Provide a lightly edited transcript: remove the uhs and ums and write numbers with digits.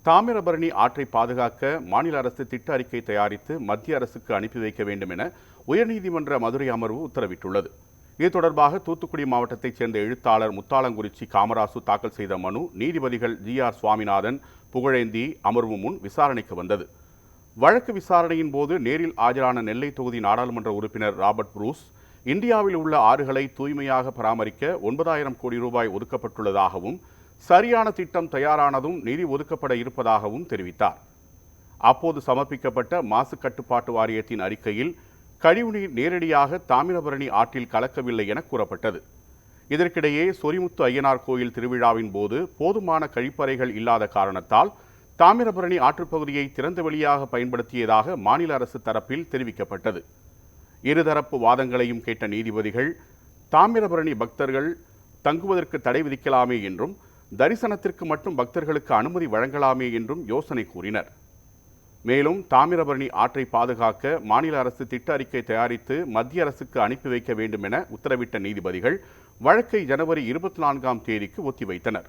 தாமிரபரணி ஆற்றை பாதுகாக்க மாநில அரசு திட்ட அறிக்கை தயாரித்து மத்திய அரசுக்கு அனுப்பி வைக்க வேண்டும் என உயர்நீதிமன்ற மதுரை அமர்வு உத்தரவிட்டுள்ளது. இது தொடர்பாக தூத்துக்குடி மாவட்டத்தைச் சேர்ந்த எழுத்தாளர் முத்தாளங்குறிச்சி காமராசு தாக்கல் செய்த மனு நீதிபதிகள் GR சுவாமிநாதன், புகழேந்தி அமர்வு முன் விசாரணைக்கு வந்தது. வழக்கு விசாரணையின் போது நேரில் ஆஜரான நெல்லை தொகுதி நாடாளுமன்ற உறுப்பினர் ராபர்ட் புரூஸ், இந்தியாவில் உள்ள ஆறுகளை தூய்மையாக பராமரிக்க 9,000 கோடி ரூபாய் ஒதுக்கப்பட்டுள்ளதாகவும் சரியான திட்டம் தயாரானதும் நிதி ஒதுக்கப்பட இருப்பதாகவும் தெரிவித்தார். அப்போது சமர்ப்பிக்கப்பட்ட மாசு கட்டுப்பாட்டு வாரியத்தின் அறிக்கையில் கழிவுநீர் நேரடியாக தாமிரபரணி ஆற்றில் கலக்கவில்லை என கூறப்பட்டது. இதற்கிடையே சொரிமுத்து ஐயனார் கோயில் திருவிழாவின் போது போதுமான கழிப்பறைகள் இல்லாத காரணத்தால் தாமிரபரணி ஆற்றுப்பகுதியை திறந்த வெளியாக பயன்படுத்தியதாக மாநில அரசு தரப்பில் தெரிவிக்கப்பட்டது. இருதரப்பு வாதங்களையும் கேட்ட நீதிபதிகள் தாமிரபரணி பக்தர்கள் தங்குவதற்கு தடை விதிக்கலாமே என்றும் தரிசனத்திற்கு மட்டும் பக்தர்களுக்கு அனுமதி வழங்கலாமே என்றும் யோசனை கூறினர். மேலும் தாமிரபரணி ஆற்றை பாதுகாக்க மாநில அரசு திட்ட அறிக்கை தயாரித்து மத்திய அரசுக்கு அனுப்பி வைக்க வேண்டும் என உத்தரவிட்ட நீதிபதிகள் வழக்கை ஜனவரி 24ஆம் தேதிக்கு ஒத்திவைத்தனர்.